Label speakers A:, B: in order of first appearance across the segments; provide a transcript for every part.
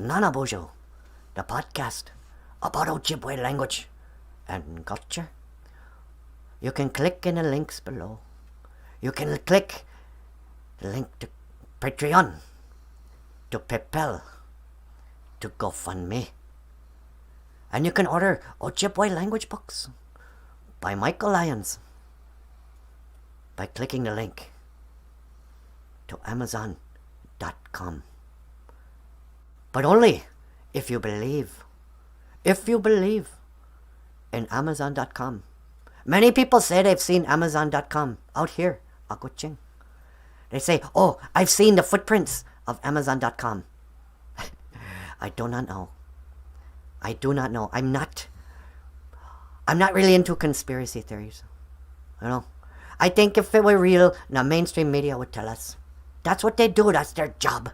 A: NANABOOZHOO, the podcast about Ojibwe language and culture. You can click in the links below. You can click the link to Patreon, to PayPal, to GoFundMe. And you can order Ojibwe language books by Michael Lyons by clicking the link to Amazon.com. But only if you believe. If you believe in Amazon.com. Many people say they've seen Amazon.com out here, Akuching. They say, oh, I've seen the footprints of Amazon.com. I do not know. I do not know. I'm not really into conspiracy theories. You know? I think if it were real, the mainstream media would tell us. That's what they do. That's their job.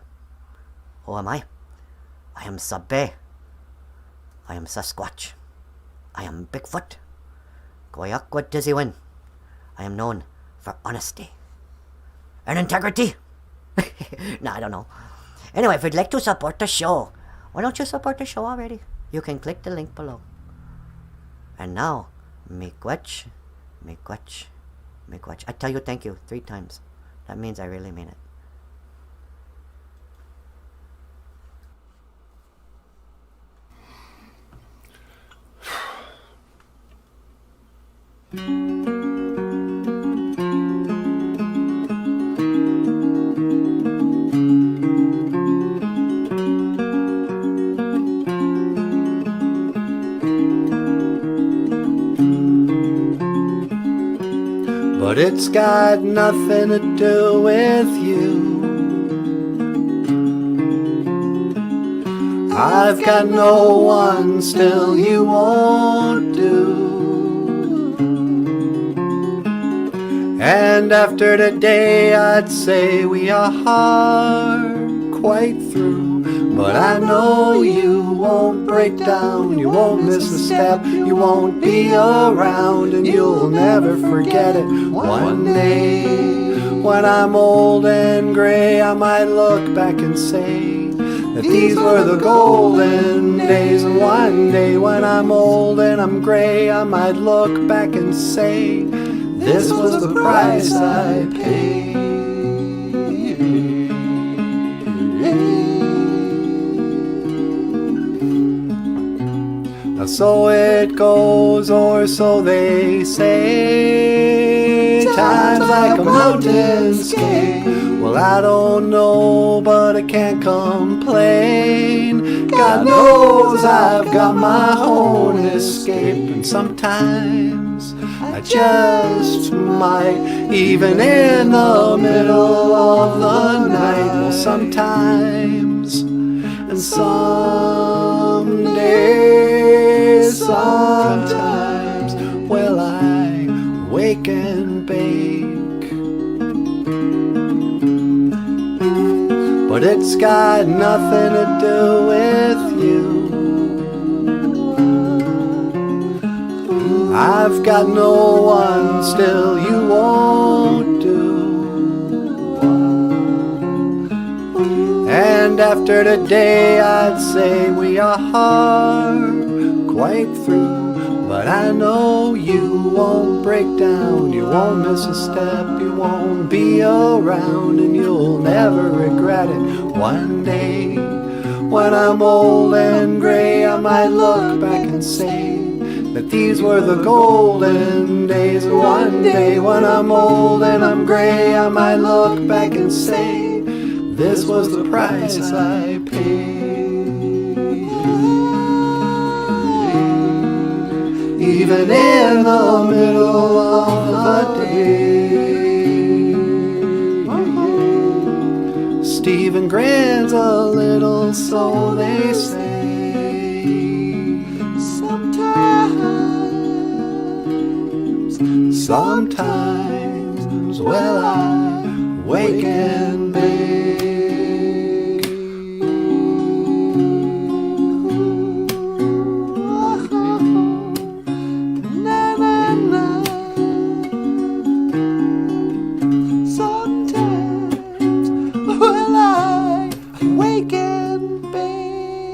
A: Who am I? I am Sabbe. I am Sasquatch. I am Bigfoot. Goyakwa Diziwin. I am known for honesty and integrity. No, I don't know. Anyway, if you'd like to support the show, why don't you support the show already? You can click the link below. And now, miigwech, miigwech, miigwech. I tell you thank you 3 times. That means I really mean it.
B: But it's got nothing to do with you. I've got no one, still you won't do. And after today I'd say we are quite through. But I know you won't break down, you won't miss a step, you won't be around, and you'll never forget it. One day, when I'm old and gray, I might look back and say that these were the golden days. And one day, when I'm old and I'm gray, I might look back and say this was the price I paid. So it goes, or so they say. Time's like a mountainscape. Well, I don't know, but I can't complain. God knows I've got my own escape. And sometimes I just might, even in the middle of the night. Well, sometimes and someday, sometimes, well, I wake and bake. But it's got nothing to do with you. I've got no one, still you won't do. And after today I'd say we are quite through. But I know you won't break down, you won't miss a step, you won't be around, and you'll never regret it. One day, when I'm old and gray, I might look back and say that these were the golden days. And one day, when I'm old and I'm gray, I might look back and say this was the price I paid. Even in the middle of the day. Stephen grins a little, so they say. Sometimes, well, I wake and bake. Sometimes, well, I wake and bake.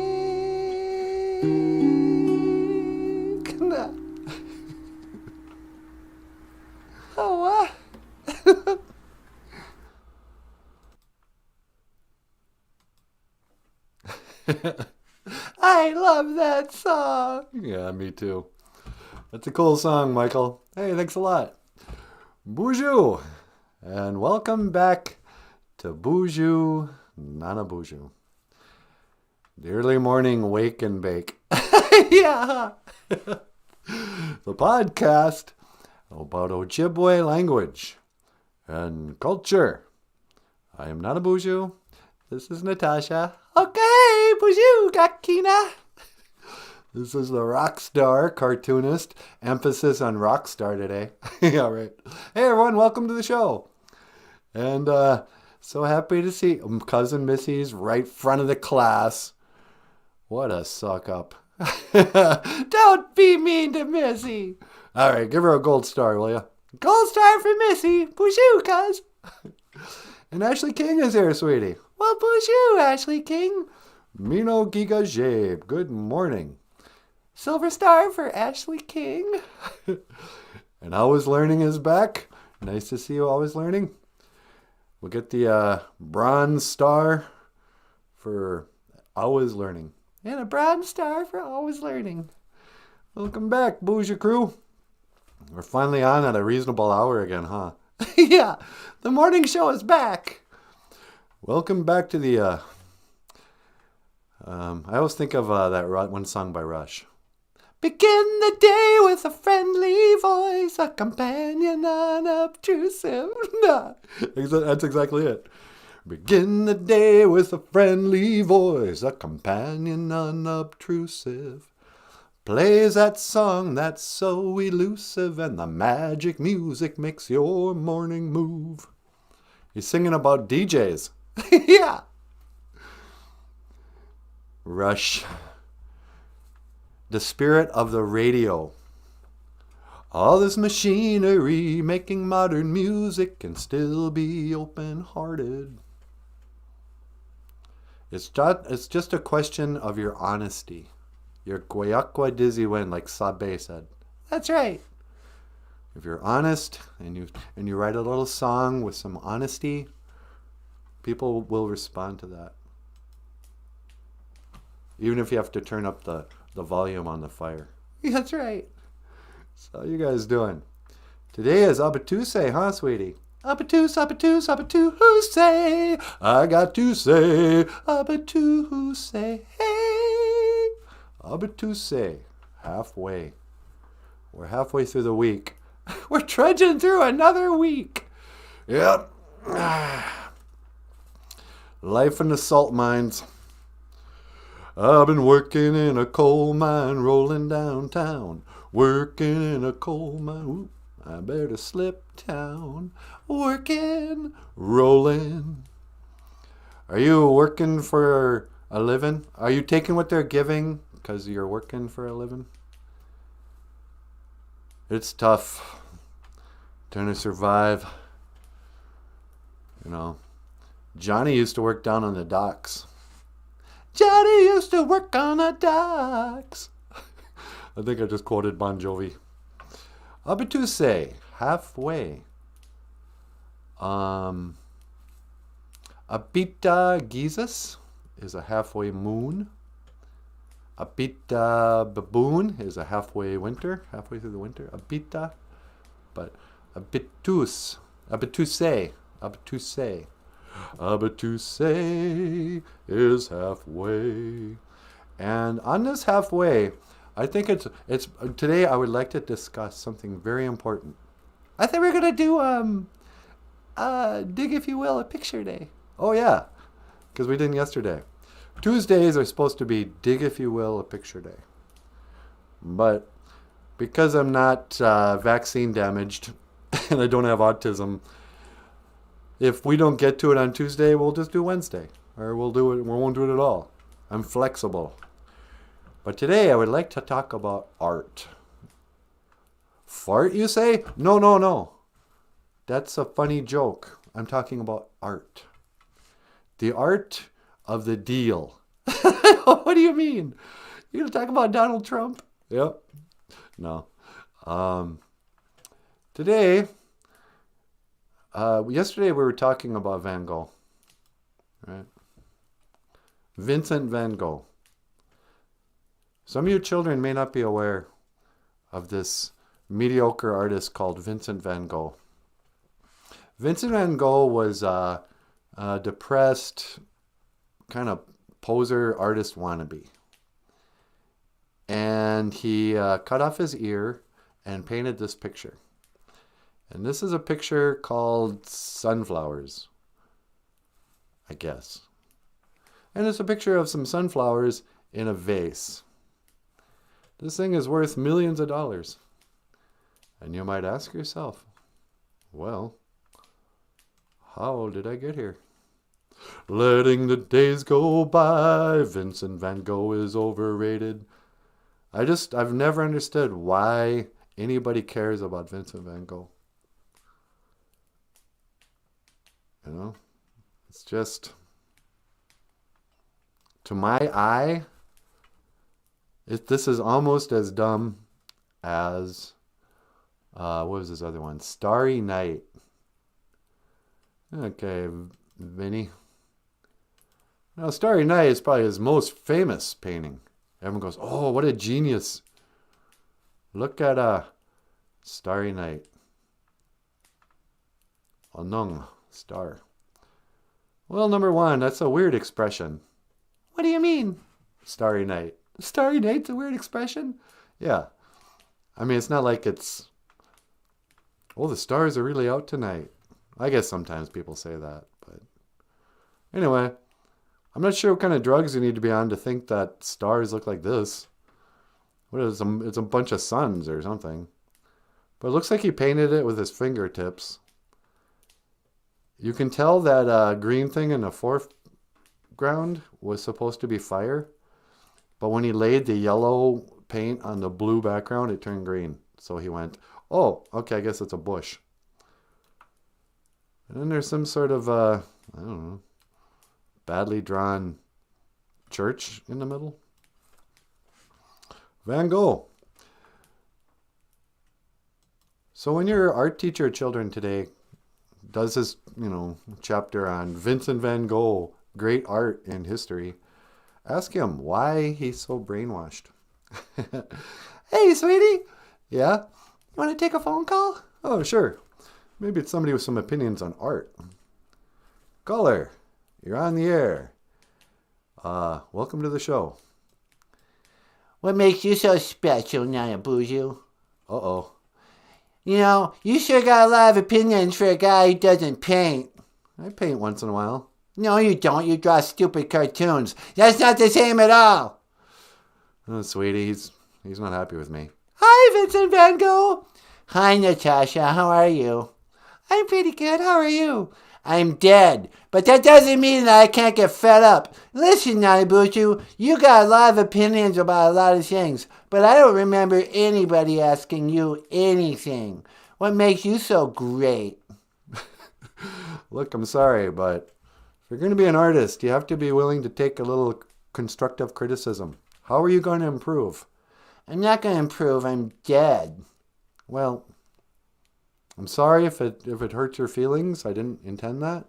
B: I love that song. Yeah, me too. That's a cool song, Michael. Hey, thanks a lot. Bonjour, and welcome back to BOOZHOO NANABOOZHOO. The early morning wake and bake. Yeah. The podcast about Ojibwe language and culture. I am Nanaboozhoo. This is Natasha. Okay, Boozhoo, Gakina. This is the rock star cartoonist. Emphasis on rock star today. Yeah, right. Hey, everyone, welcome to the show. And so happy to see Cousin Missy's right front of the class. What a suck up. Don't be mean to Missy. All right, give her a gold star, will you? Gold star for Missy. Boozhoo, cuz. And Ashley King is here, sweetie. Well, bonjour, Ashley King. Mino Giga Jabe, good morning. Silver star for Ashley King. And Always Learning is back. Nice to see you, Always Learning. We'll get the bronze star for Always Learning. And a bronze star for Always Learning. Welcome back, Boozhoo crew. We're finally on at a reasonable hour again, huh? Yeah, the morning show is back. Welcome back to the, I always think of that one song by Rush. Begin the day with a friendly voice, a companion unobtrusive. That's exactly it. Begin the day with a friendly voice, a companion unobtrusive. Plays that song that's so elusive, and the magic music makes your morning move. He's singing about DJs. Yeah. Rush. The spirit of the radio. All this machinery making modern music can still be open-hearted. It's just a question of your honesty. Your guayakwa dizzy win, like Sabe said. That's right. If you're honest and you write a little song with some honesty, people will respond to that. Even if you have to turn up the volume on the fire. Yeah, that's right. So how you guys doing? Today is Abatuse, huh, sweetie? Abatuse, Abatuse, Abatuse. I got to say, Abatuse, hey. Abatuse, halfway. We're halfway through the week. We're trudging through another week. Yep. Life in the salt mines. I've been working in a coal mine, rolling downtown. Working in a coal mine. Ooh, I better slip down. Working, rolling. Are you working for a living? Are you taking what they're giving because you're working for a living? It's tough. Trying to survive. You know, Johnny used to work down on the docks. Johnny used to work on the docks. I think I just quoted Bon Jovi. Abatuse, halfway. Abita Gizus is a halfway moon. Abita Baboon is a halfway winter, halfway through the winter. Abita, but Abatuse, Abatuse is halfway. And on this halfway, I think it's today I would like to discuss something very important. I think we're gonna do dig, if you will, a picture day. Oh yeah, because we didn't yesterday. Tuesdays are supposed to be dig, if you will, a picture day. But because I'm not vaccine damaged and I don't have autism, if we don't get to it on Tuesday, we'll just do Wednesday. Or we won't do it at all. I'm flexible. But today I would like to talk about art. Fart, you say? No. That's a funny joke. I'm talking about art. The art of the deal. What do you mean? You gonna talk about Donald Trump? Yep. No. Today, yesterday we were talking about Van Gogh, right? Vincent Van Gogh. Some of you children may not be aware of this mediocre artist called Vincent van Gogh. Vincent van Gogh was a depressed, kind of poser artist wannabe. And he cut off his ear and painted this picture. And this is a picture called Sunflowers, I guess. And it's a picture of some sunflowers in a vase. This thing is worth millions of dollars. And you might ask yourself, well, how did I get here? Letting the days go by, Vincent van Gogh is overrated. I've never understood why anybody cares about Vincent van Gogh. You know, it's just, to my eye, this is almost as dumb as, what was this other one? Starry Night. Okay, Vinny. Now, Starry Night is probably his most famous painting. Everyone goes, oh, what a genius. Look at Starry Night. Anung, star. Well, number one, that's a weird expression. What do you mean, Starry Night? Starry Night's a weird expression? Yeah. I mean, it's not like it's, oh, the stars are really out tonight. I guess sometimes people say that, but anyway, I'm not sure what kind of drugs you need to be on to think that stars look like this. What is it? It's a bunch of suns or something. But it looks like he painted it with his fingertips. You can tell that green thing in the foreground was supposed to be fire. But when he laid the yellow paint on the blue background, it turned green. So he went, oh, okay, I guess it's a bush. And then there's some sort of, I don't know, badly drawn church in the middle. Van Gogh. So when your art teacher children today does this, chapter on Vincent van Gogh, great art in history, ask him why he's so brainwashed. Hey, sweetie. Yeah? You want to take a phone call? Oh, sure. Maybe it's somebody with some opinions on art. Caller, you're on the air. Welcome to the show.
C: What makes you so special, Nanaboozhoo?
B: Uh-oh.
C: You sure got a lot of opinions for a guy who doesn't paint.
B: I paint once in a while.
C: No, you don't. You draw stupid cartoons. That's not the same at all.
B: Oh, sweetie, he's not happy with me.
C: Hi, Vincent van Gogh. Hi, Natasha. How are you? I'm pretty good. How are you? I'm dead. But that doesn't mean that I can't get fed up. Listen, Nanaboozhoo, you got a lot of opinions about a lot of things, but I don't remember anybody asking you anything. What makes you so great?
B: Look, I'm sorry, but if you're going to be an artist, you have to be willing to take a little constructive criticism. How are you going to improve?
C: I'm not going to improve. I'm dead.
B: Well, I'm sorry if it hurts your feelings. I didn't intend that.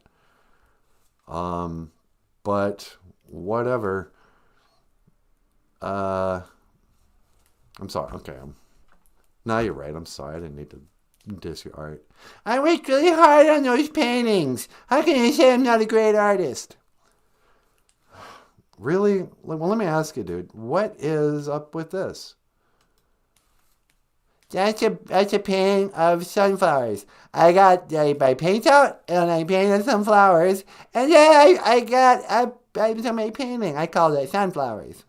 B: But whatever. I'm sorry. Okay. Now you're right. I'm sorry. I didn't need to diss your art.
C: I worked really hard on those paintings. How can you say I'm not a great artist?
B: Really? Well, let me ask you, dude. What is up with this?
C: That's a painting of sunflowers. I got my paint out and I painted some flowers, and then I got my painting. I called it sunflowers.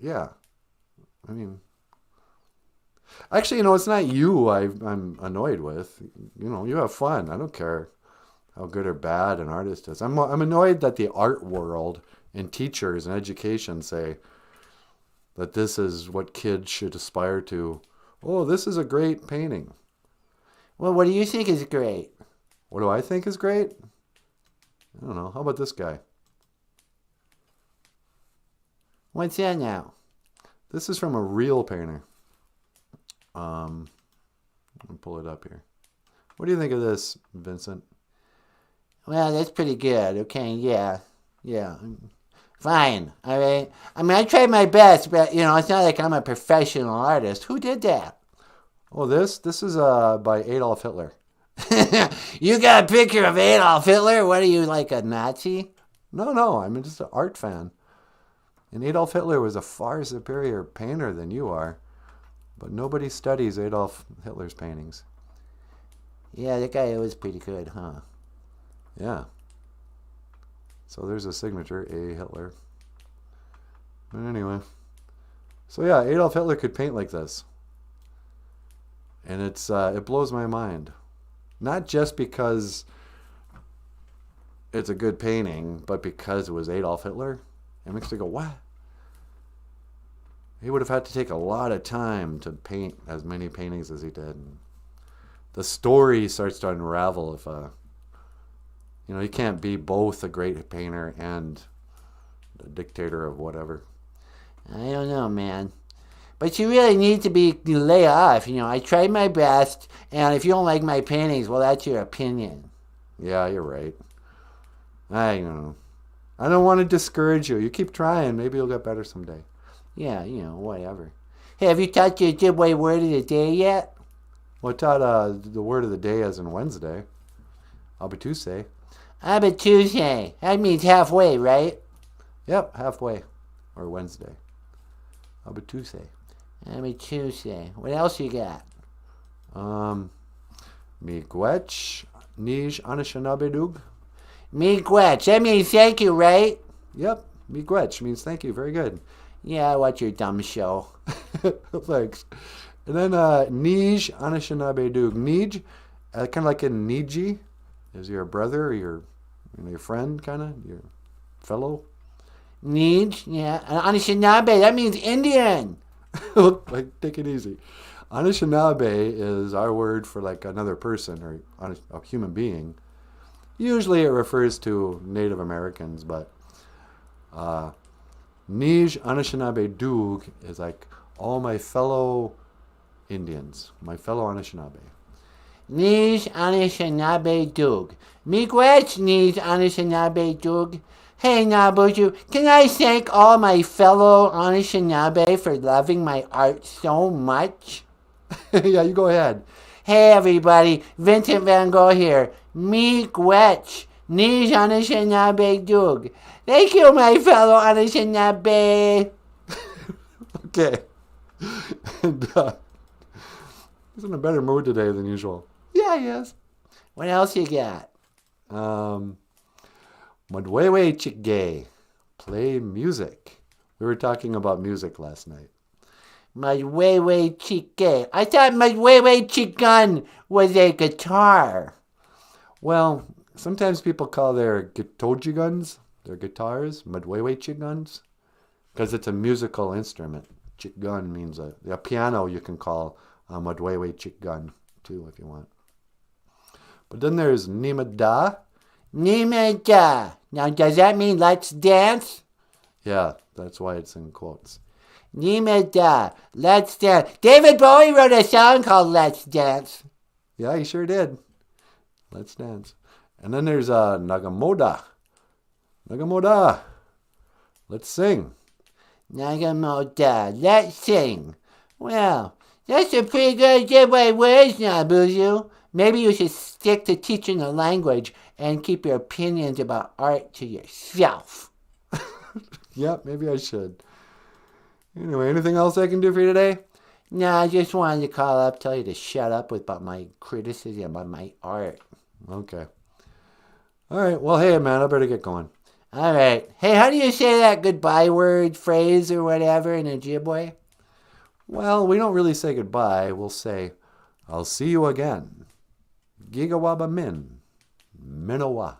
B: Yeah. I mean, actually, it's not you I'm annoyed with. You have fun. I don't care how good or bad an artist is. I'm annoyed that the art world and teachers and education say that this is what kids should aspire to. Oh, this is a great painting.
C: Well, what do you think is great?
B: What do I think is great? I don't know. How about this guy?
C: What's that now?
B: This is from a real painter. Let me pull it up here. What do you think of this, Vincent?
C: Well, that's pretty good. Okay, yeah. Fine, all right? I mean, I tried my best, but, it's not like I'm a professional artist. Who did that?
B: Oh, this is by Adolf Hitler.
C: You got a picture of Adolf Hitler? What are you, like a Nazi?
B: No, I'm just an art fan. And Adolf Hitler was a far superior painter than you are. But nobody studies Adolf Hitler's paintings.
C: Yeah, that guy was pretty good, huh?
B: Yeah. So there's a signature, A. Hitler. But anyway. So yeah, Adolf Hitler could paint like this. And it blows my mind. Not just because it's a good painting, but because it was Adolf Hitler. It makes me go, what? He would have had to take a lot of time to paint as many paintings as he did. And the story starts to unravel if, you can't be both a great painter and a dictator of whatever.
C: I don't know, man. But you really need to lay off. I tried my best, and if you don't like my paintings, well, that's your opinion.
B: Yeah, you're right. I know. I don't want to discourage you. You keep trying. Maybe you'll get better someday.
C: Yeah, whatever. Hey, have you taught your Ojibwe word of the day yet?
B: Well, I taught the word of the day as in Wednesday. Tuesday.
C: Tuesday. That means halfway, right?
B: Yep, halfway. Or Wednesday. Tuesday.
C: Tuesday. What else you got?
B: Miigwech, Nij Anishinabedug.
C: Miigwech. That means thank you, right?
B: Yep, Miigwech means thank you. Very good.
C: Yeah, I watch your dumb show.
B: Thanks. And then Nij Anishinabedug. Nij, kind of like in Niji, is your brother or your friend, kind of, your fellow.
C: Nij, yeah. Anishinaabe, that means Indian.
B: Like, take it easy. Anishinaabe is our word for like another person or a human being. Usually it refers to Native Americans, but Nij Anishinaabe Dug is like all my fellow Indians, my fellow Anishinaabe.
C: Nij Anishinaabe Dug. Miigwech Nij Anishinaabe Dug. Hey, Naboozhoo, can I thank all my fellow Anishinaabe for loving my art so much?
B: Yeah, you go ahead.
C: Hey, everybody, Vincent Van Gogh here. Miigwech Nij Anishinaabe Dug. Thank you, my fellow Anishinaabe.
B: Okay. And he's in a better mood today than usual.
C: Yeah, he is. What else you got?
B: Madwewe Chigay. Play music. We were talking about music last night.
C: Madwewe Chike. I thought Madwewe Chigun was a guitar.
B: Well, sometimes people call their guitojiguns, their guitars, Madwewe Chiguns, because it's a musical instrument. Chigun means a piano you can call a Madwewe Chigun too if you want. But then there's Nimada.
C: Nimada. Now, does that mean let's dance?
B: Yeah, that's why it's in quotes.
C: Nimada. Let's dance. David Bowie wrote a song called Let's Dance.
B: Yeah, he sure did. Let's dance. And then there's Nagamoda. Nagamoda. Let's sing.
C: Nagamoda. Let's sing. Well, that's a pretty good Ojibwe words, Naboozhoo. Maybe you should stick to teaching the language and keep your opinions about art to yourself.
B: Yep, maybe I should. Anyway, anything else I can do for you today?
C: No, I just wanted to call up, tell you to shut up about my criticism of my art.
B: Okay. All right, well, hey, man, I better get going.
C: All right. Hey, how do you say that goodbye word, phrase, or whatever in Ojibwe?
B: Well, we don't really say goodbye. We'll say, I'll see you again. Gigawaba min. Minowa.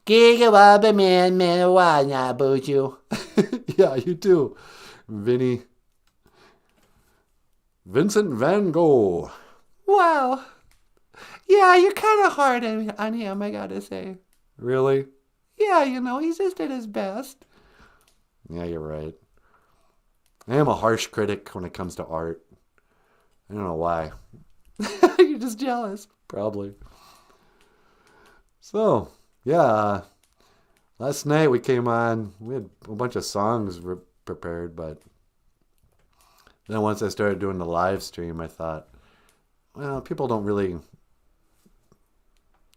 C: Gigawaba min, minowa, Naboozhoo.
B: Yeah, you too, Vinny. Vincent Van Gogh.
C: Wow. Yeah, you're kind of hard on him, I gotta say.
B: Really?
C: Yeah, he's just at his best.
B: Yeah, you're right. I am a harsh critic when it comes to art. I don't know why.
C: You're just jealous.
B: Probably. So, yeah. Last night we came on. We had a bunch of songs prepared, but then once I started doing the live stream, I thought, well, people don't really...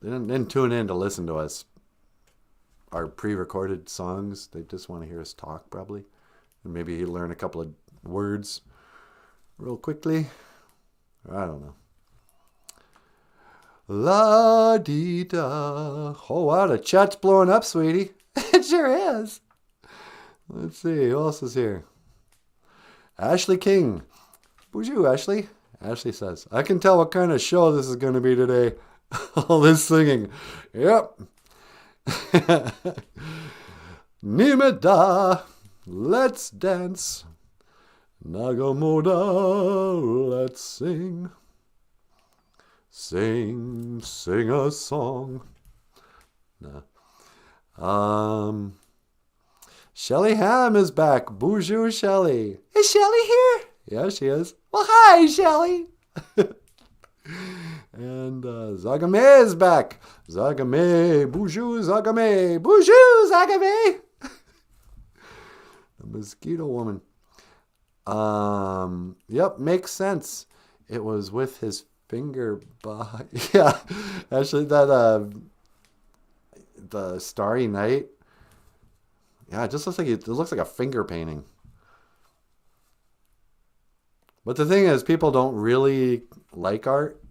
B: They didn't tune in to listen to us, our pre-recorded songs. They just want to hear us talk, probably. And maybe learn a couple of words real quickly. I don't know. La-dee-da. Oh, wow, the chat's blowing up, sweetie. It sure is. Let's see, who else is here? Ashley King. Bonjour, Ashley. Ashley says, I can tell what kind of show this is going to be today. All this singing. Yep. Nimeda. Let's dance. Nagamoda. Let's sing. Sing a song. Nah. Shelly Ham is back. Bonjour, Shelly. Is Shelly here? Yeah, she is. Well, hi, Shelly. And Zagame is back. Zagame. Bonjour, Zagame. Bonjour, Zagame. The mosquito woman. Yep, makes sense. It was with his finger by... Yeah, actually that, the Starry Night. Yeah, it just looks like it looks like a finger painting. But the thing is, people don't really like art,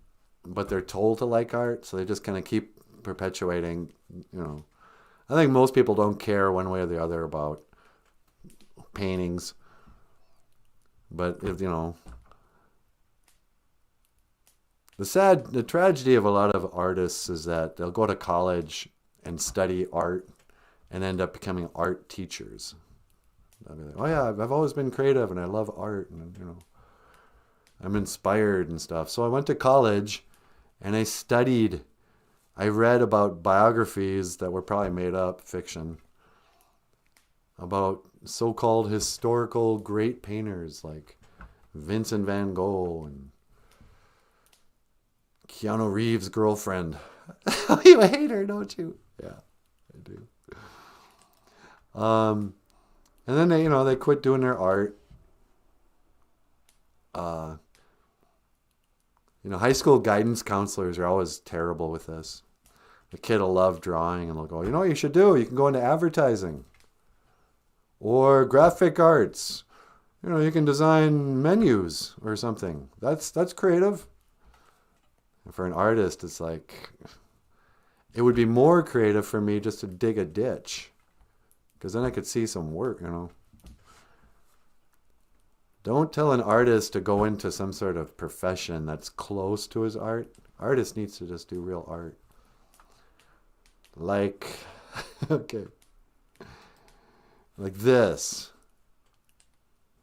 B: but they're told to like art, so they just kind of keep perpetuating, I think most people don't care one way or the other about paintings. But if, the tragedy of a lot of artists is that they'll go to college and study art and end up becoming art teachers. They'll be like, oh yeah, I've always been creative and I love art and, I'm inspired and stuff. So I went to college and I read about biographies that were probably made up, fiction, about so-called historical great painters like Vincent van Gogh and Keanu Reeves' girlfriend. You hate her, don't you? Yeah, I do. And then they quit doing their art. High school guidance counselors are always terrible with this. The kid will love drawing and they'll go, what you should do? You can go into advertising or graphic arts. You can design menus or something. That's creative. And for an artist, it's like, it would be more creative for me just to dig a ditch, because then I could see some work, Don't tell an artist to go into some sort of profession that's close to his art. Artist needs to just do real art. Like, okay. Like this.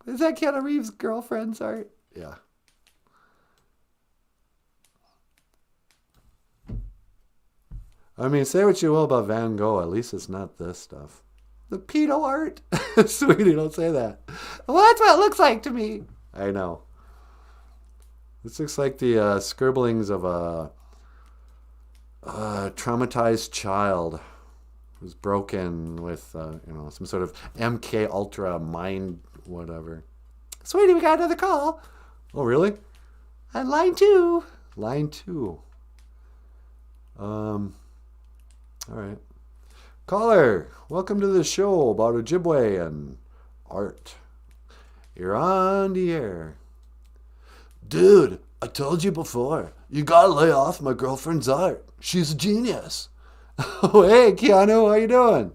B: Is that Keanu Reeves' girlfriend's art? Yeah. I mean, say what you will about Van Gogh. At least it's not this stuff. The pedo art? Sweetie, don't say that. Well, that's what it looks like to me. I know. This looks like the scribblings of a traumatized child who's broken with, some sort of MK Ultra mind whatever. Sweetie, we got another call. Oh, really? On line 2. Line 2. All right. Caller, welcome to the show about Ojibwe and art. You're on the air. Dude, I told you before, you gotta lay off my girlfriend's art. She's a genius. Oh, hey, Keanu, how you doing?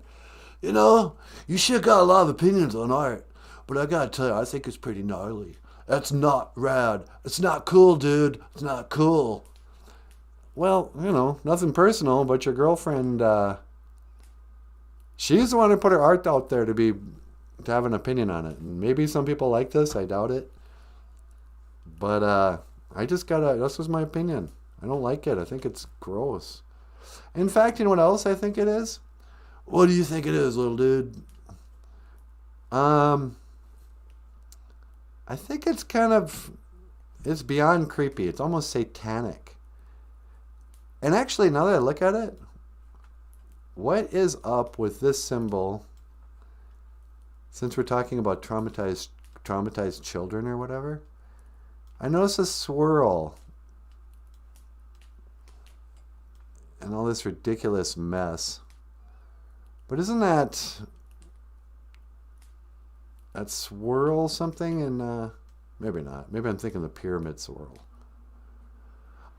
B: You sure got a lot of opinions on art, but I gotta tell you, I think it's pretty gnarly. That's not rad. It's not cool, dude. It's not cool. Well, nothing personal, but your girlfriend, she's the one who put her art out there to have an opinion on it. And maybe some people like this, I doubt it. But this was my opinion. I don't like it. I think it's gross. In fact, you know what else I think it is? What do you think it is, little dude? I think it's it's beyond creepy. It's almost satanic. And actually, now that I look at it, what is up with this symbol? Since we're talking about traumatized children or whatever, I noticed a swirl and all this ridiculous mess. But isn't that swirl something? And maybe not. Maybe I'm thinking the pyramid swirl.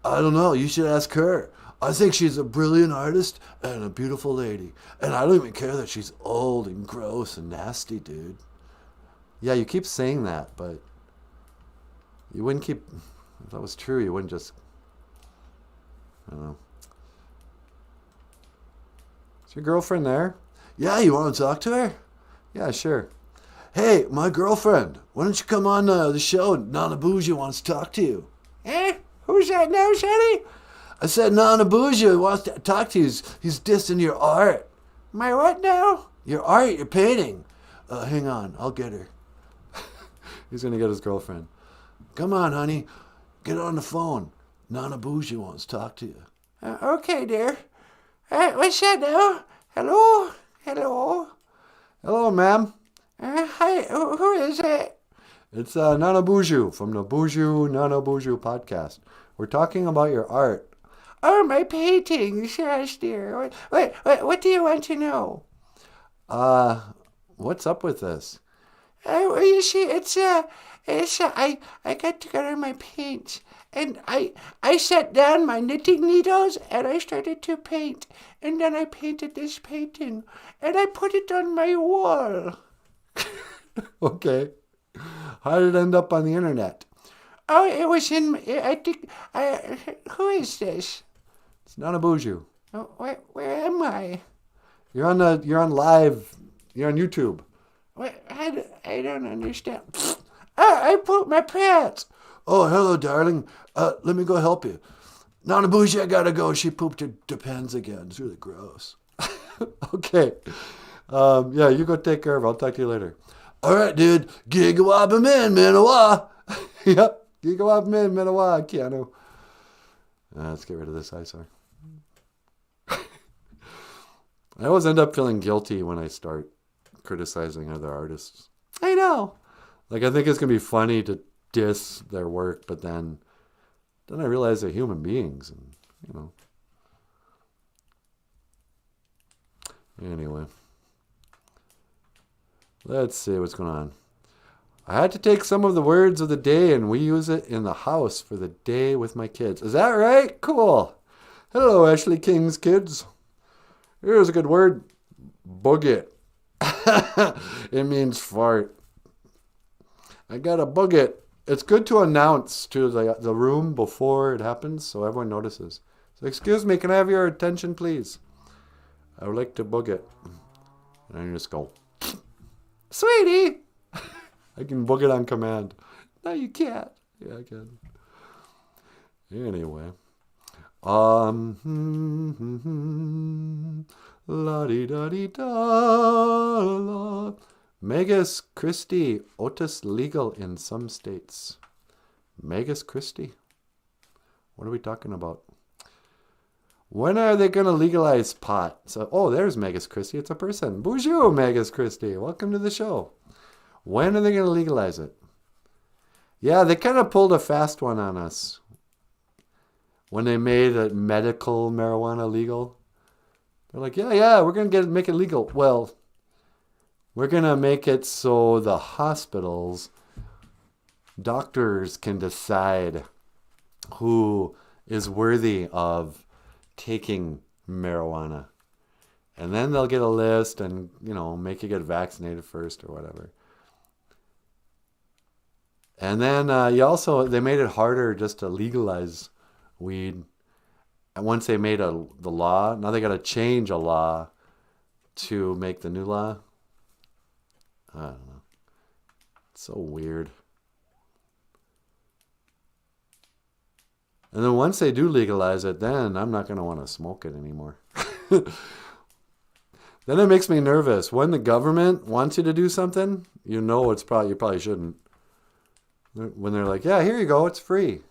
B: I don't know. You should ask her. I think she's a brilliant artist and a beautiful lady. And I don't even care that she's old and gross and nasty, dude. Yeah, you keep saying that, but you wouldn't keep... If that was true, you wouldn't just... I don't know. Is your girlfriend there? Yeah, you want to talk to her? Yeah, sure. Hey, my girlfriend, why don't you come on the show? NanaBOOZHOO wants to talk to you.
C: Eh? Who's that now, Sonny?
B: I said NanaBOOZHOO wants to talk to you. He's dissing your art.
C: My what now?
B: Your art, your painting. Hang on, I'll get her. He's going to get his girlfriend. Come on, honey. Get on the phone. NanaBOOZHOO wants to talk to you.
C: Okay, dear. What's that now? Hello? Hello?
B: Hello, ma'am.
C: Hi, who is it?
B: It's NanaBOOZHOO from the BOOZHOO NANABOOZHOO podcast. We're talking about your art.
C: Oh, my paintings, yes, dear. What do you want to know?
B: What's up with this?
C: You see, I got together my paints, and I set down my knitting needles, and I started to paint, and then I painted this painting, and I put it on my wall.
B: Okay. How did it end up on the internet?
C: Oh, it was in, who is this?
B: It's NanaBOOZHOO.
C: Oh, where am I?
B: You're on live. You're on YouTube.
C: I don't understand. I pooped my pants.
B: Oh, hello, darling. Let me go help you. NanaBOOZHOO, I gotta go. She pooped her pants again. It's really gross. Okay. Yeah, you go take care of her. I'll talk to you later. All right, dude. Gigawabamin, Minawa. Yep. Gigawabamin, Minawa, Keanu. Let's get rid of this eyesore. I always end up feeling guilty when I start criticizing other artists.
C: I know.
B: Like, I think it's going to be funny to diss their work, but then I realize they're human beings, and, you know. Anyway. Let's see what's going on. I had to take some of the words of the day and we use it in the house for the day with my kids. Is that right? Cool. Hello, Ashley King's kids. Here's a good word. Boogit. It means fart. I got a boogit. It's good to announce to the room before it happens so everyone notices. So, excuse me, can I have your attention, please? I would like to boogit. And I just go...
C: Sweetie!
B: I can book it on command. No, you can't. Yeah, I can. Anyway. La-di-da-di-da-la. Megas Christi. Otis legal in some states. Megas Christi? What are we talking about? When are they going to legalize pot? So, oh, there's Megas Christi. It's a person. Bonjour, Megas Christi. Welcome to the show. When are they going to legalize it? Yeah, they kind of pulled a fast one on us. When they made medical marijuana legal. They're like, yeah, we're going to make it legal. Well, we're going to make it so the hospitals, doctors can decide who is worthy of taking marijuana, and then they'll get a list and, you know, make you get vaccinated first or whatever. And then they made it harder just to legalize weed. And once they made the law, now they got to change a law to make the new law. I don't know. It's so weird. And then once they do legalize it, then I'm not going to want to smoke it anymore. Then it makes me nervous. When the government wants you to do something, you know you probably shouldn't. When they're like, yeah, here you go, it's free.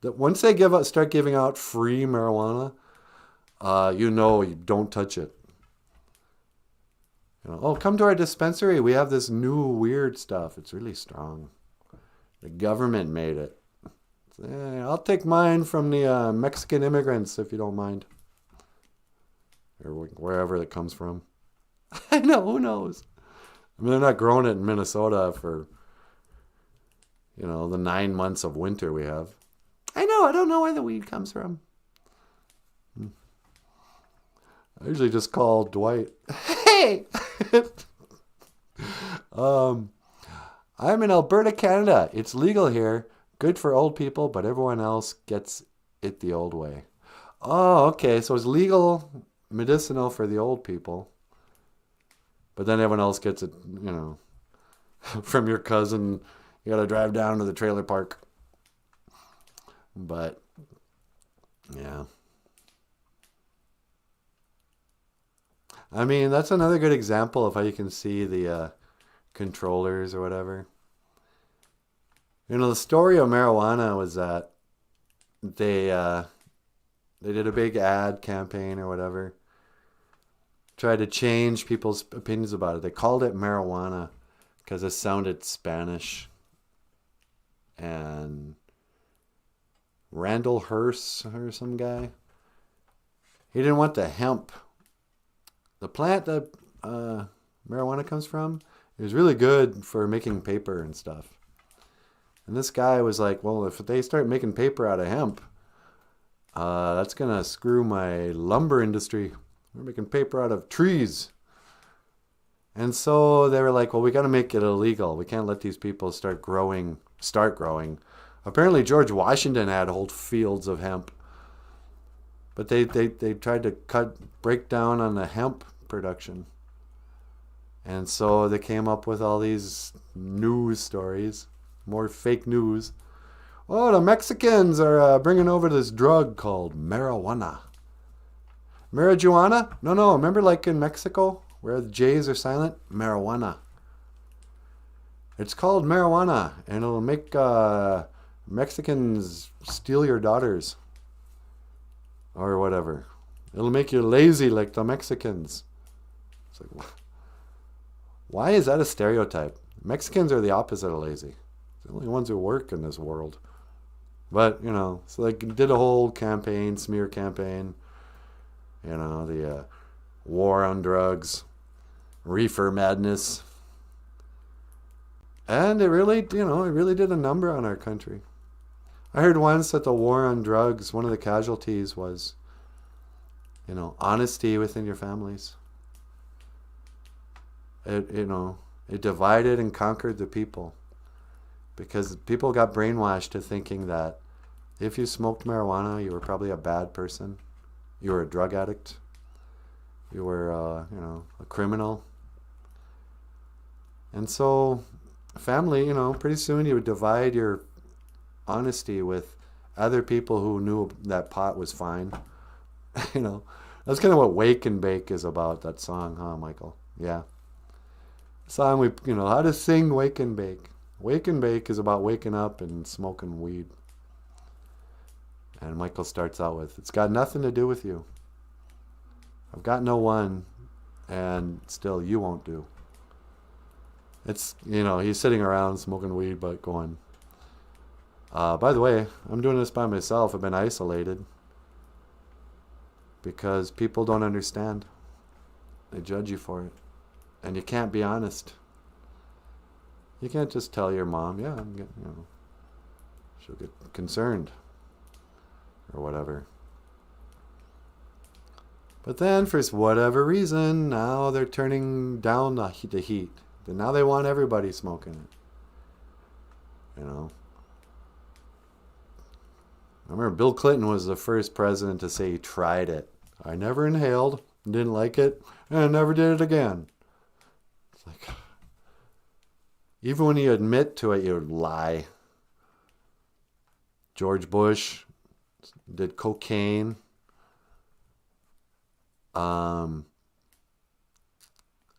B: Once they start giving out free marijuana, you know you don't touch it. Oh, come to our dispensary. We have this new weird stuff. It's really strong. The government made it. I'll take mine from the Mexican immigrants, if you don't mind. Or wherever it comes from. I know, who knows? I mean, they're not growing it in Minnesota for, the 9 months of winter we have. I know, I don't know where the weed comes from. I usually just call Dwight. Hey! I'm in Alberta, Canada. It's legal here. Good for old people, but everyone else gets it the old way. Oh, okay. So it's legal, medicinal for the old people. But then everyone else gets it, from your cousin. You got to drive down to the trailer park. But, yeah. I mean, that's another good example of how you can see the controllers or whatever. The story of marijuana was that they did a big ad campaign or whatever. Tried to change people's opinions about it. They called it marijuana because it sounded Spanish. And Randall Hearst or some guy, he didn't want the hemp. The plant that marijuana comes from is really good for making paper and stuff. And this guy was like, well, if they start making paper out of hemp, that's going to screw my lumber industry. We're making paper out of trees. And so they were like, well, we got to make it illegal. We can't let these people start growing. Apparently George Washington had whole fields of hemp. But they tried to break down on the hemp production. And so they came up with all these news stories, more fake news. Oh, the Mexicans are bringing over this drug called marijuana. Marijuana? No. Remember like in Mexico where the J's are silent? Marijuana. It's called marijuana, and it'll make Mexicans steal your daughters. Or whatever. It'll make you lazy like the Mexicans. It's like, why is that a stereotype? Mexicans are the opposite of lazy. They're the only ones who work in this world. But, so they did a whole campaign, smear campaign. The war on drugs, reefer madness. And it really did a number on our country. I heard once that the war on drugs, one of the casualties was, honesty within your families. It divided and conquered the people. Because people got brainwashed to thinking that if you smoked marijuana, you were probably a bad person. You were a drug addict. You were, a criminal. And so, family, pretty soon you would divide your honesty with other people who knew that pot was fine. That's kind of what Wake and Bake is about, that song, huh, Michael? Yeah. Song how to sing Wake and Bake. Wake and Bake is about waking up and smoking weed. And Michael starts out with, it's got nothing to do with you. I've got no one, and still you won't do. It's, he's sitting around smoking weed, but going, by the way, I'm doing this by myself. I've been isolated because people don't understand. They judge you for it. And you can't be honest. You can't just tell your mom, yeah, I'm getting, she'll get concerned or whatever. But then, for whatever reason, now they're turning down the heat. And now they want everybody smoking it. I remember Bill Clinton was the first president to say he tried it. I never inhaled, didn't like it, and I never did it again. It's like, even when you admit to it, you lie. George Bush did cocaine.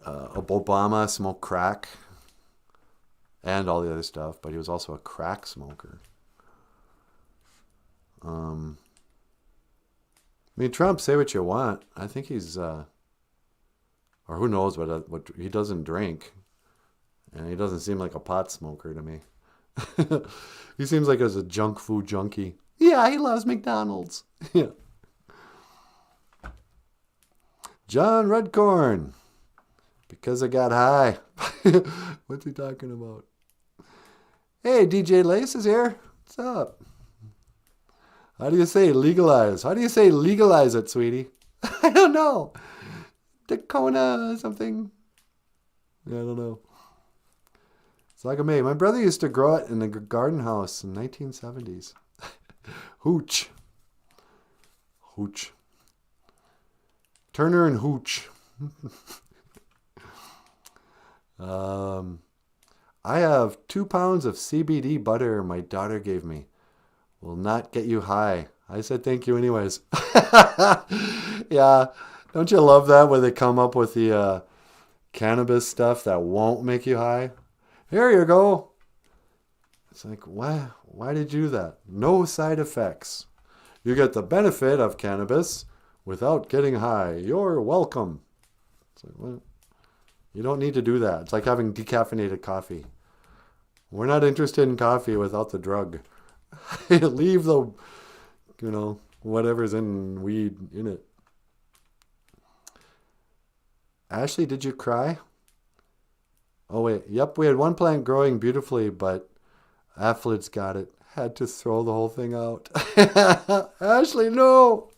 B: Obama smoked crack and all the other stuff, but he was also a crack smoker. Trump, say what you want. I think he's Or who knows what he doesn't drink. And he doesn't seem like a pot smoker to me. He seems like a junk food junkie. Yeah, he loves McDonald's. Yeah. John Redcorn. Because I got high. What's he talking about? Hey, DJ Lace is here. What's up? How do you say legalize? How do you say legalize it, sweetie? I don't know. Dakota something. Yeah, I don't know. It's like a May. My brother used to grow it in a garden house in 1970s. Hooch. Hooch. Turner and Hooch. I have 2 pounds of CBD butter my daughter gave me. Will not get you high. I said thank you anyways. Yeah. Don't you love that when they come up with the cannabis stuff that won't make you high? Here you go. It's like, why did you do that? No side effects. You get the benefit of cannabis without getting high. You're welcome. It's like, what? You don't need to do that. It's like having decaffeinated coffee. We're not interested in coffee without the drug. Leave the, whatever's in weed in it. Ashley, did you cry? Oh, wait. Yep, we had one plant growing beautifully, but aphids got it. Had to throw the whole thing out. Ashley, no!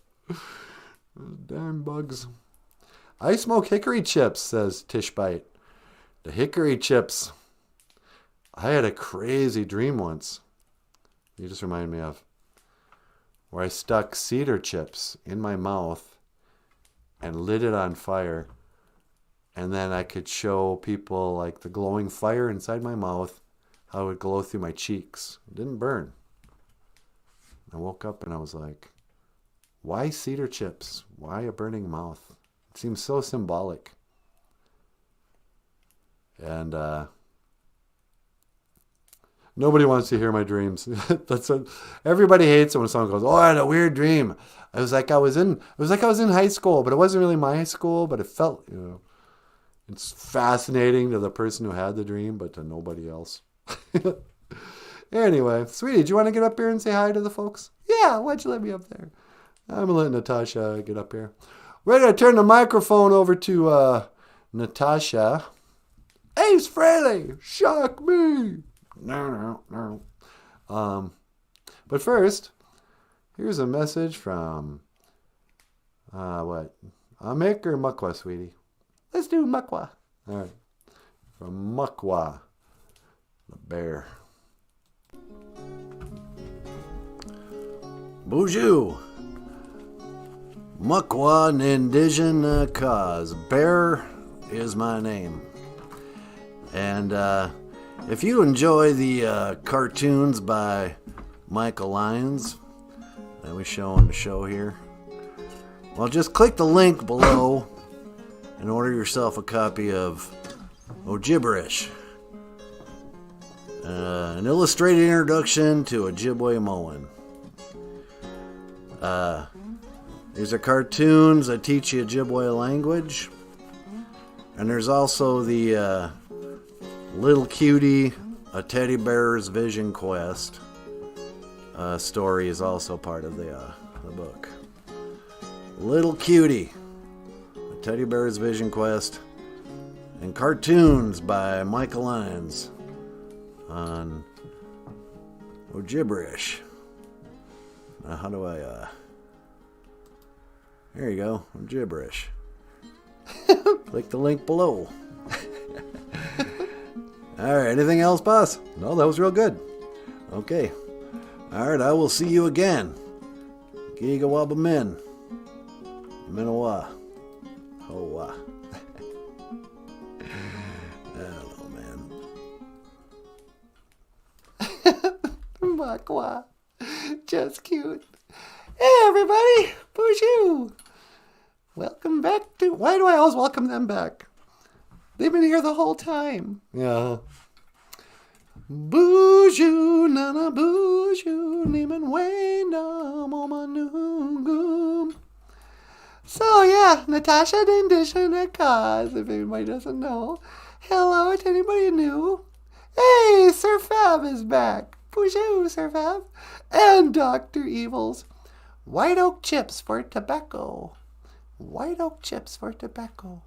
B: Darn bugs. I smoke hickory chips, says Tishbite. The hickory chips. I had a crazy dream once. You just remind me of. Where I stuck cedar chips in my mouth and lit it on fire. And then I could show people like the glowing fire inside my mouth, how it would glow through my cheeks. It didn't burn. I woke up and I was like, why cedar chips? Why a burning mouth? It seems so symbolic. And nobody wants to hear my dreams. That's what everybody hates it when someone goes, "Oh, I had a weird dream." It was like I was in high school, but it wasn't really my high school, but it felt, it's fascinating to the person who had the dream, but to nobody else. Anyway, sweetie, do you want to get up here and say hi to the folks? Yeah, why'd you let me up there? I'm going to let Natasha get up here. We're going to turn the microphone over to Natasha. Ace Frehley, shock me. No. But first, here's a message from, what? Amik or Mukwa, sweetie? Let's do Mukwa. All right. From Mukwa, the bear. BOOZHOO. Mukwa Nindijan cause. Bear is my name. And if you enjoy the cartoons by Michael Lyons that we show on the show here, well, just click the link below and order yourself a copy of OJIBERISH, an illustrated introduction to Ojibwe Moan. These are cartoons that teach you Ojibwe language. And there's also the Little Cutie, a Teddy Bear's Vision Quest story is also part of the book. Little Cutie, a Teddy Bear's Vision Quest, and cartoons by Michael Lyons on OJIBERISH. Now how do I, there you go, OJIBERISH. Click the link below. Alright, anything else, boss? No, that was real good. Okay. Alright, I will see you again. Gigawaba Min. Minawa. Hoa. Hello, man.
C: Makwa. Just cute. Hey, everybody. BOOZHOO. Welcome back to... Why do I always welcome them back? They've been here the whole time.
B: Yeah.
C: BOOZHOO NANABOOZHOO Niman Wainam Omanungum. So yeah,
B: Natasha Dindishanakaz, if anybody doesn't know. Hello to anybody new. Hey, Sir Fab is back. Bonjour, Sir Fab. And Dr. Evils. White oak chips for tobacco. White oak chips for tobacco.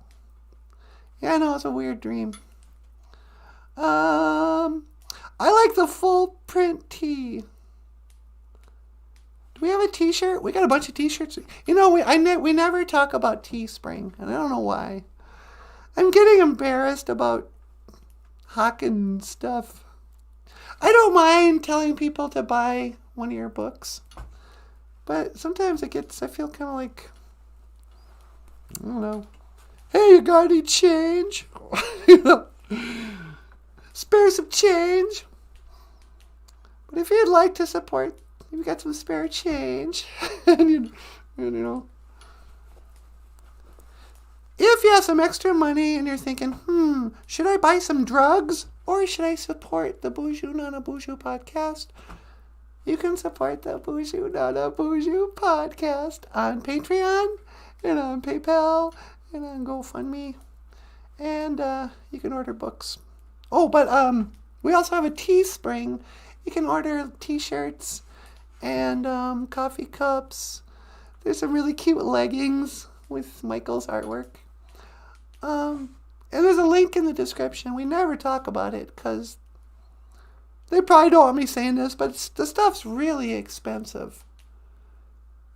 B: Yeah, I know, it's a weird dream. I like the full print tee. Do we have a t-shirt? We got a bunch of t-shirts. You know, we never talk about Teespring, and I don't know why. I'm getting embarrassed about hawking stuff. I don't mind telling people to buy one of your books, but sometimes I feel kind of like, I don't know. Hey, you got any change? You know, spare some change. But if you'd like to support, you've got some spare change, and you know, if you have some extra money and you're thinking, should I buy some drugs or should I support the BOOZHOO NANABOOZHOO podcast? You can support the BOOZHOO NANABOOZHOO podcast on Patreon and on PayPal and on GoFundMe, and you can order books. Oh, but we also have a Teespring. You can order t-shirts and coffee cups. There's some really cute leggings with Michael's artwork. And there's a link in the description. We never talk about it because they probably don't want me saying this, but the stuff's really expensive.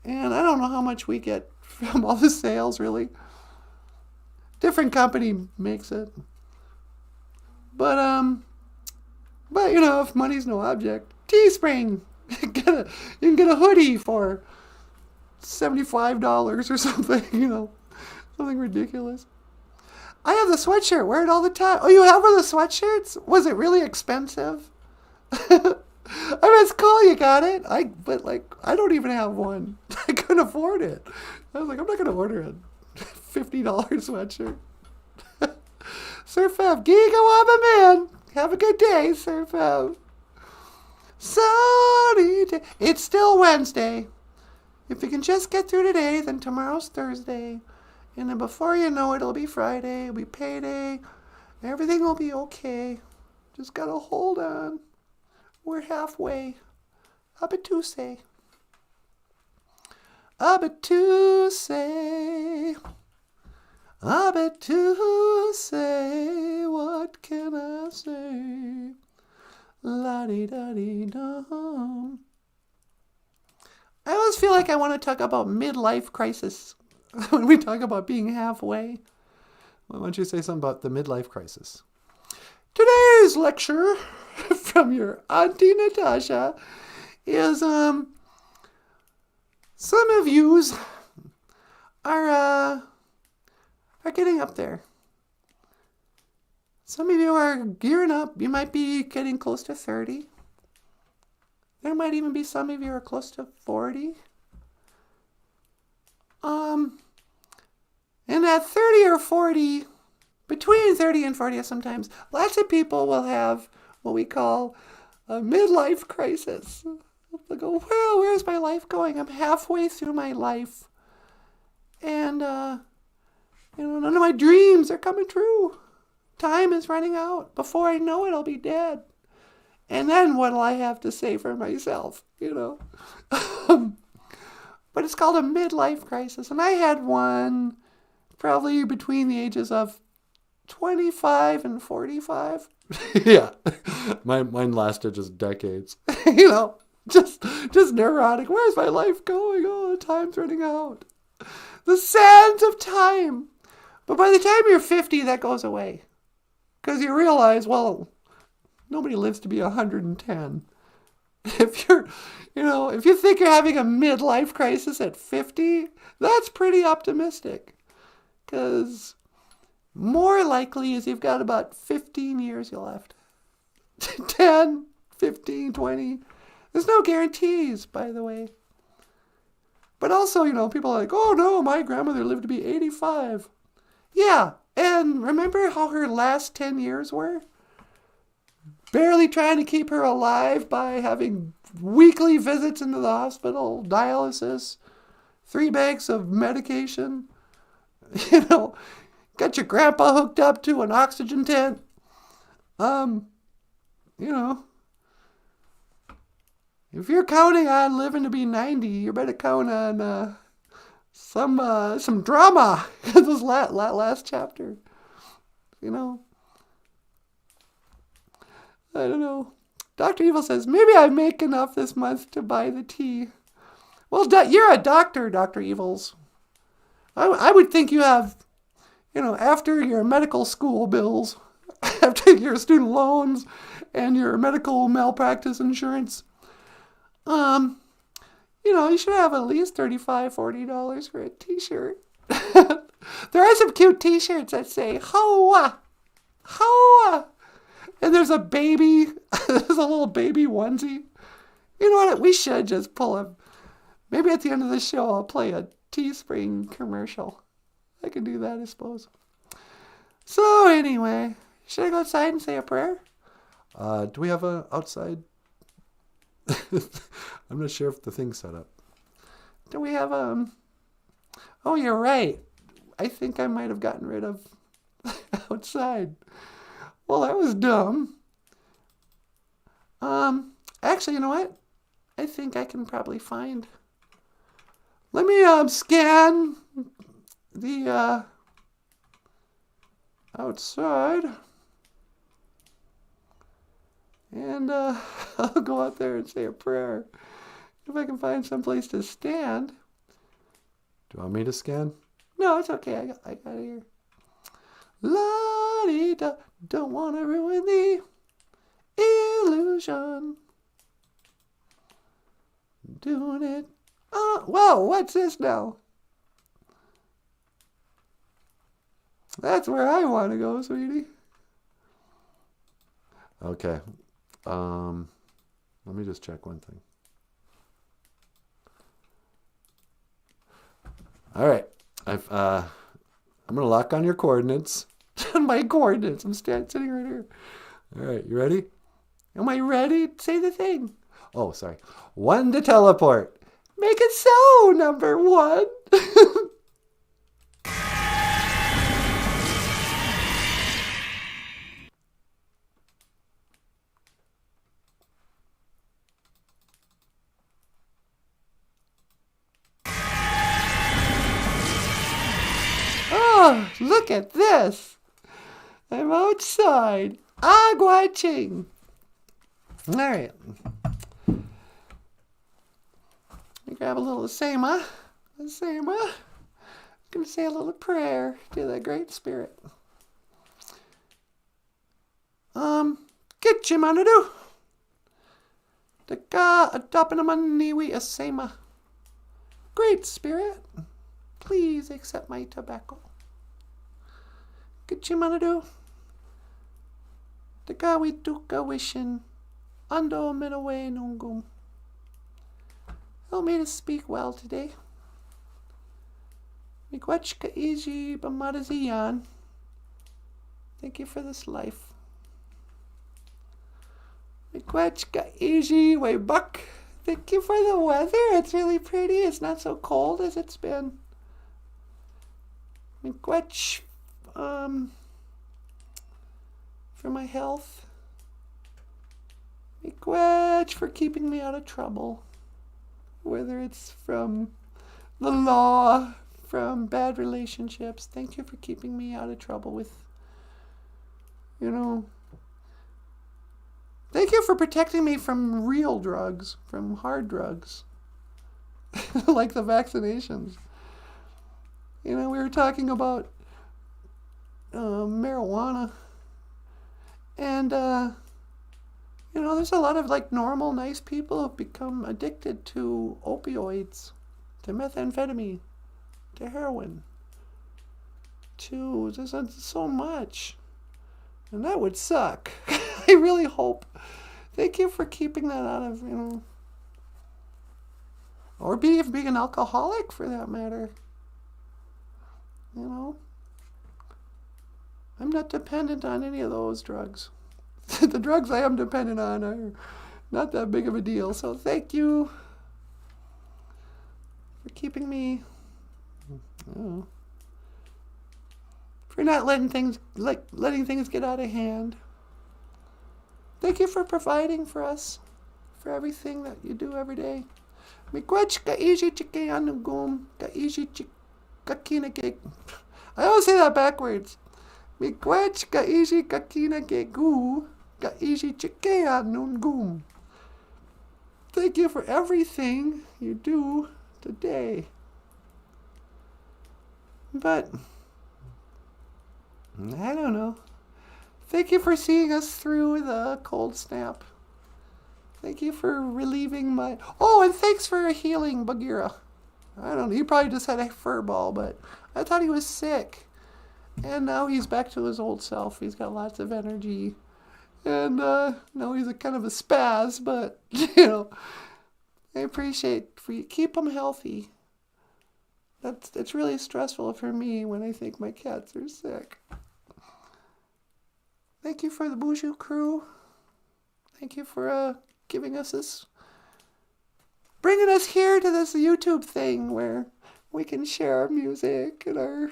B: And I don't know how much we get from all the sales, really. Different company makes it. But you know, if money's no object, Teespring. You can get a hoodie for $75 or something, you know. Something ridiculous. I have the sweatshirt. Wear it all the time. Oh, you have one of the sweatshirts? Was it really expensive? I mean, it's cool you got it. But I don't even have one. I couldn't afford it. I was like, I'm not going to order a $50 sweatshirt. Sir Fev, Giga man. Have a good day, Sir Fev. Sunny day. It's still Wednesday. If you can just get through today, then tomorrow's Thursday. And then before you know it, it'll be Friday. It'll be payday. Everything will be okay. Just gotta hold on. We're halfway. Abatuse. Abatuse. Abatuse. What can I say? La-di-da-di-dum. I always feel like I want to talk about midlife crisis when we talk about being halfway. Why don't you say something about the midlife crisis? Today's lecture from your Auntie Natasha is some of yous are getting up there. Some of you are gearing up. You might be getting close to 30. There might even be some of you are close to 40. And at 30 or 40, between 30 and 40 sometimes, lots of people will have what we call a midlife crisis. They'll go, well, where's my life going? I'm halfway through my life. And, none of my dreams are coming true. Time is running out. Before I know it, I'll be dead. And then what'll I have to say for myself, But it's called a midlife crisis. And I had one probably between the ages of 25 and 45. Yeah. Mine lasted just decades. Just neurotic. Where's my life going? Oh, time's running out. The sands of time. But by the time you're 50, that goes away. Because you realize, well, nobody lives to be 110. If you think you're having a midlife crisis at 50, that's pretty optimistic. Because more likely is you've got about 15 years left. 10, 15, 20. There's no guarantees, by the way. But also, people are like, oh no, my grandmother lived to be 85. Yeah, and remember how her last 10 years were? Barely trying to keep her alive by having weekly visits into the hospital, dialysis, 3 bags of medication, You know, got your grandpa hooked up to an oxygen tent. You know, if you're counting on living to be 90, you better count on some drama. This last chapter, you know. I don't know. Dr. Evil says, maybe I make enough this month to buy the tea. Well, you're a doctor, Dr. Evils. I would think you have, you know, after your medical school bills, after your student loans and your medical malpractice insurance, you know, you should have at least $35, $40 for a t-shirt. There are some cute t-shirts that say, Hoa, Hoa. And there's a baby, there's a little baby onesie. You know what, we should just pull a, maybe at the end of the show I'll play a Teespring commercial. I can do that, I suppose. So anyway, should I go outside and say a prayer? Do we have a outside? I'm not sure if the thing's set up. Do we have oh, you're right. I think I might have gotten rid of outside. Well, that was dumb. Actually, you know what? I think I can probably find. Let me scan the outside. And I'll go out there and say a prayer. If I can find some place to stand.
C: Do you want me to scan?
B: No, it's okay. I got it here. La-dee-da, don't want to ruin the illusion. Doing it. Whoa, what's this now? That's where I want to go, sweetie.
C: Okay. Let me just check one thing. All right. I'm going to lock on your coordinates.
B: My coordinates. I'm sitting right here.
C: All right. You ready?
B: Am I ready? Say the thing.
C: Oh, sorry. 1 to teleport.
B: Make it so, number 1. Oh, look at this. I'm outside. Aguaching. All right. Let me grab a little sema. I'm going to say a little prayer to the Great Spirit. Get you, manadu. The ka adopinamaniwi asema. Great Spirit, please accept my tobacco. Get you, manadu. The ka we tuka wishin. Ando minawe nungum. Help me to speak well today. Miigwechka iji bamadaziyan. Thank you for this life. Miigwechka iji way buck. Thank you for the weather. It's really pretty. It's not so cold as it's been. Miigwech, for my health. Miigwech for keeping me out of trouble. Whether it's from the law, from bad relationships. Thank you for keeping me out of trouble with, thank you for protecting me from real drugs, from hard drugs, like the vaccinations. We were talking about marijuana, and there's a lot of normal, nice people who've become addicted to opioids, to methamphetamine, to heroin, to there's so much, and that would suck. I really hope. Thank you for keeping that out of or being an alcoholic for that matter. I'm not dependent on any of those drugs. The drugs I am dependent on are not that big of a deal. So thank you for keeping me
C: for not letting things get out of hand. Thank you for providing for us, for everything that you do every day. Miigwech kaishi chikeanugum kaishi chikakinake. I always say that backwards. Miigwech kaishi kakinake kaishi chikeanugum. Thank you for everything you do today. But I don't know. Thank you for seeing us through the cold snap. Thank you for relieving my... Oh, and thanks for healing Bagheera. I don't know. He probably just had a fur ball, but I thought he was sick. And now he's back to his old self. He's got lots of energy. And now he's a kind of a spaz, but, I appreciate for you. Keep him healthy. It's really stressful for me when I think my cats are sick. Thank you for the BOOZHOO crew. Thank you for giving us this, bringing us here to this YouTube thing where we can share our music and our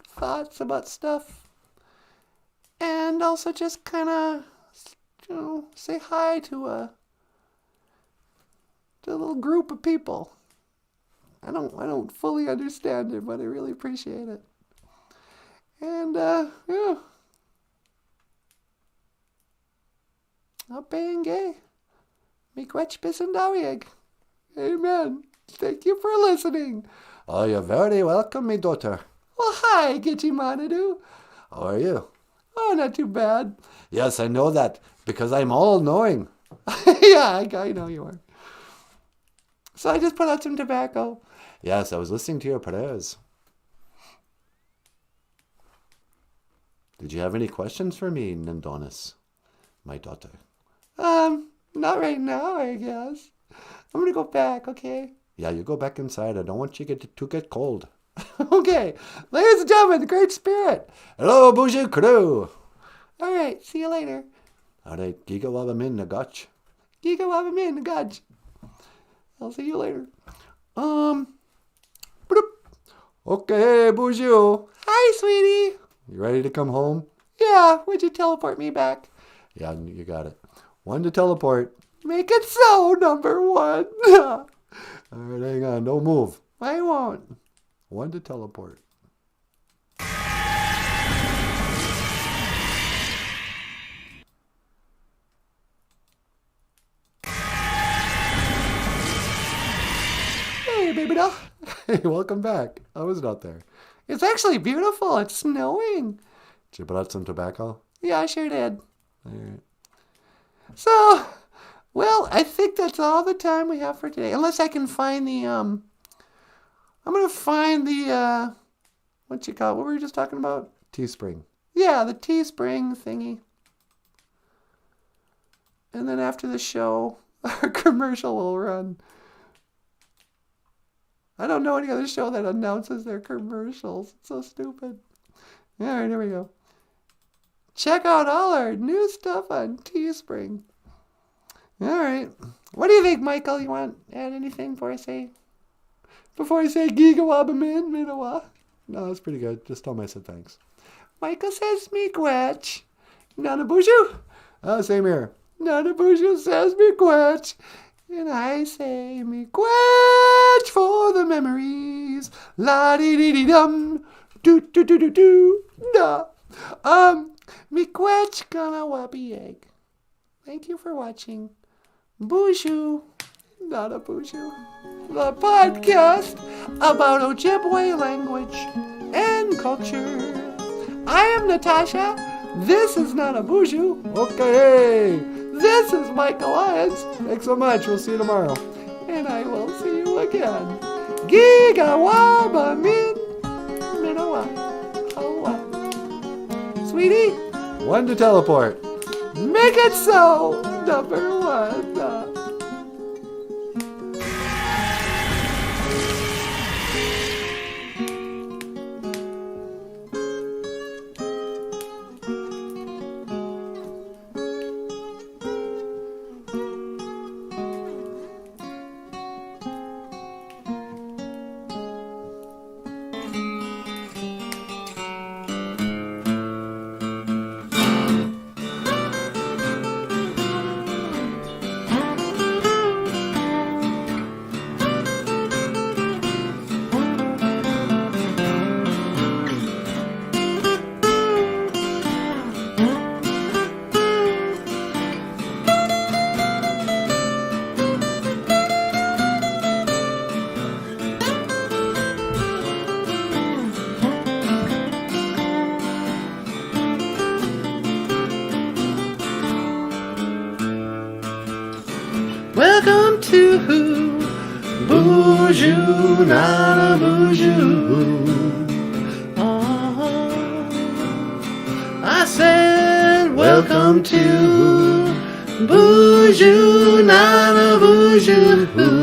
C: thoughts about stuff. And also just kind of, say hi to a little group of people. I don't fully understand it, but I really appreciate it. And, yeah. Apenge. Miigwech bisandawieg. Amen. Thank you for listening.
B: Oh, you're very welcome, me daughter.
C: Well, hi, Gitchy Manadu.
B: How are you?
C: Oh, not too bad.
B: Yes, I know that, because I'm all-knowing.
C: Yeah, I know you are. So I just put out some tobacco.
B: Yes, I was listening to your prayers. Did you have any questions for me, Nandonis, my daughter?
C: Not right now, I guess. I'm gonna go back, okay?
B: Yeah, you go back inside. I don't want you to get cold.
C: Okay. Ladies and gentlemen, the Great Spirit.
B: Hello, BOOZHOO crew.
C: All right, see you later.
B: All right, Giga Wabamin Nagach.
C: Giga Wabamin Nagach. I'll see you later.
B: Okay, BOOZHOO.
C: Hi, sweetie.
B: You ready to come home?
C: Yeah, would you teleport me back?
B: Yeah, you got it. 1 to teleport.
C: Make it so, number 1.
B: All right, hang on. Don't move.
C: I won't.
B: 1 to teleport.
C: Hey, baby doll.
B: Hey, welcome back. I was not there.
C: It's actually beautiful. It's snowing.
B: Did you put out some tobacco?
C: Yeah, I sure did.
B: All right.
C: So, well, I think that's all the time we have for today. Unless I can find the, I'm going to find the, what were we just talking about?
B: Teespring.
C: Yeah, the Teespring thingy. And then after the show, our commercial will run. I don't know any other show that announces their commercials. It's so stupid. All right, here we go. Check out all our new stuff on Teespring. All right. What do you think, Michael? You want to add anything before I say Gigawabamin Minawa?
B: No, that's pretty good. Just tell me I said thanks.
C: Michael says Miigwech. Nanaboozhoo.
B: Same here.
C: Nanaboozhoo says Miigwech. And I say Miigwech for the memories. La-dee-dee-dee-dum. Do-do-do-do-do. Da. Miigwech gonna wappy egg. Thank you for watching. BOOZHOO NANABOOZHOO, the podcast about Ojibwe language and culture. I am Natasha. This is NANABOOZHOO.
B: Okay.
C: This is Michael Lyons.
B: Thanks so much. We'll see you tomorrow.
C: And I will see you again. Gigawabamin Minawa. Sweetie.
B: 1 to teleport.
C: Make it so, number 1.
B: Welcome to BOOZHOO NANABOOZHOO. I said, welcome to BOOZHOO NANABOOZHOO.